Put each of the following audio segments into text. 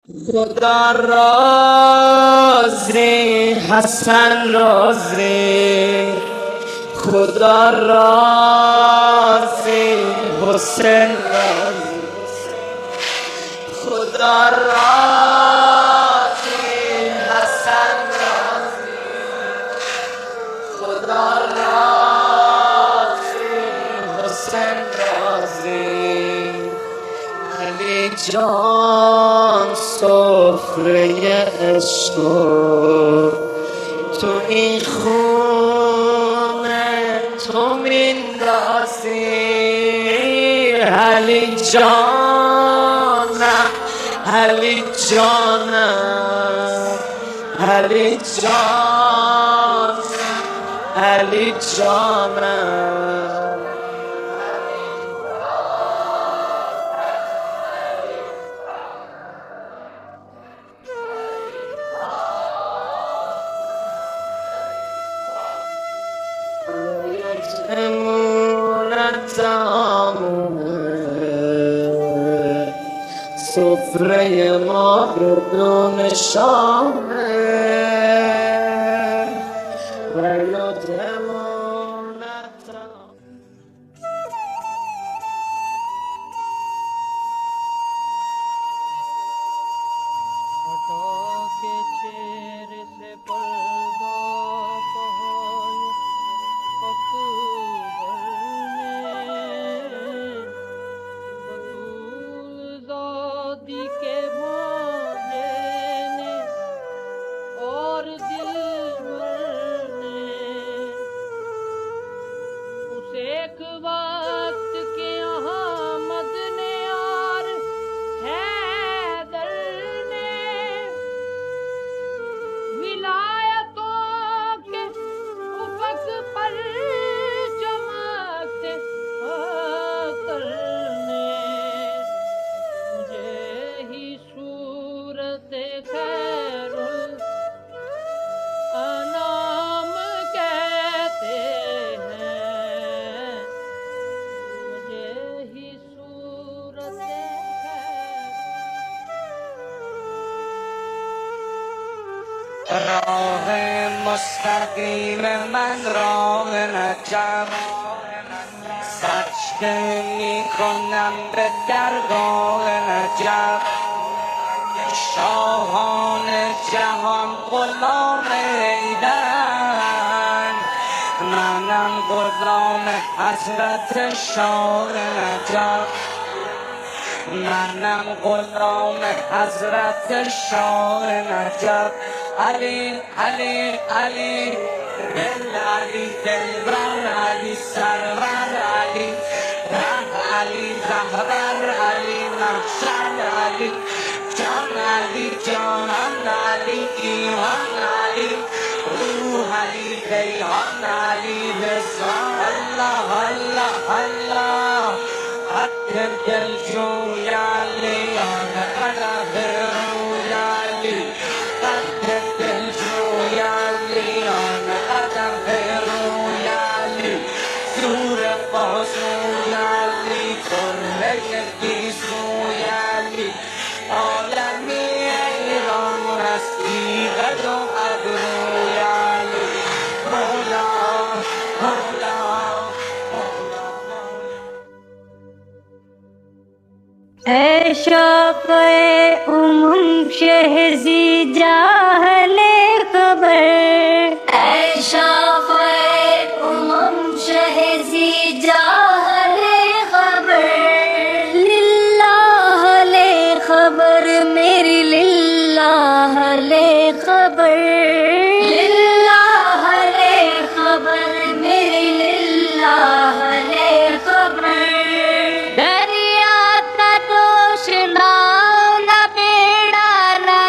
خدا رازی حسن رازی خدا رازی حسین رازی خدا رازی حسن رازی خدا رازی حسین رازی علی جان سفره عشق تو این خونه تو میندازی علی جانم علی جانم علی جانم علی جانم سفره ما بدون شامه و یادمون हटा के चेहरे से पर्दा पहाड़ अकबर ने बतूलज़ादी के भांजे ने और दिलबर ने उस एक वक्त के अहमद ने और हैदर ने विलायतों के उफक पर चमकते अख्तर ने मुझे ही सूरत खैरुल अनाम कहते हैं मुझे ही सूरत راه مستقیم من راه نجم سجده می کنم به درگاه نجم شاهان جهان غلام ایدن منم غلام حضرت شاه نجم منم غلام حضرت شاه نجف علی علی علی دل علی دلبر علی سرور علی ره علی زهرر علی نقشر علی جان علی جانان علی ایمان علی روح علی ریحان علی رضوان الله الله الله حق دلجوی علی انا روی علی حق دلجوی علی انا روی علی زور بازوی علی کره گیسوی علی عالمی ایران هستی قد و ابروی علی مولا مولا ऐ शाफ़े शहज़ी जाहले खबर ऐ शाफ़े शहज़ी जाहले खबर लिल्लाह ले खबर मेरी लिल्लाह ले खबर लिल्लाह ले खबर मेरी लिल्लाह ले खबर तोशना न बेड़ा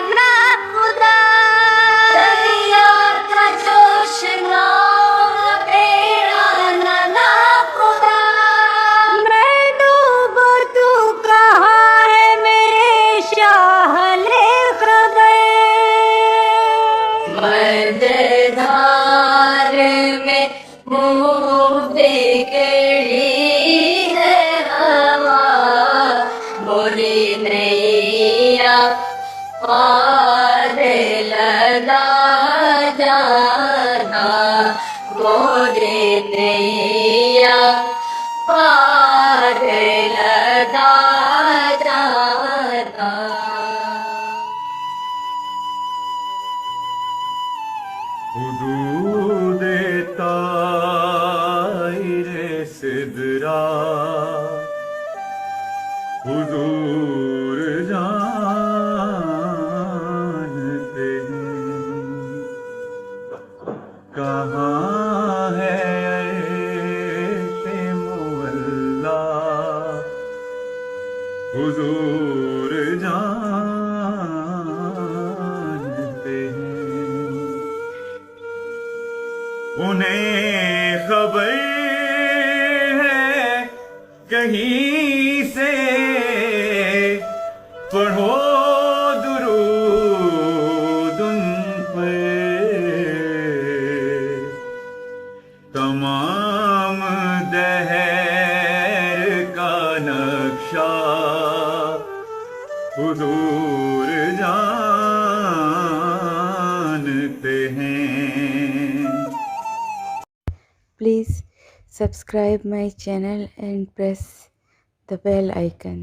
न खुदा दरिया का जोशना न बेड़ा न खुदा मैं डूबो तू कहाँ है मेरे शाह पार लगा जाना गोरे नैया पार लगा जाना। हुदूद ताइरे सिदरा हुजूर जानते हैं कहाँ है ऐसे मुअल्ला हुजूर जानते हैं। उन्हें खबर है कहीं से पढ़ो दुरूद उन पर तमाम दहर का नक्शा हुजूर जानते हैं। Please subscribe my channel and press the bell icon.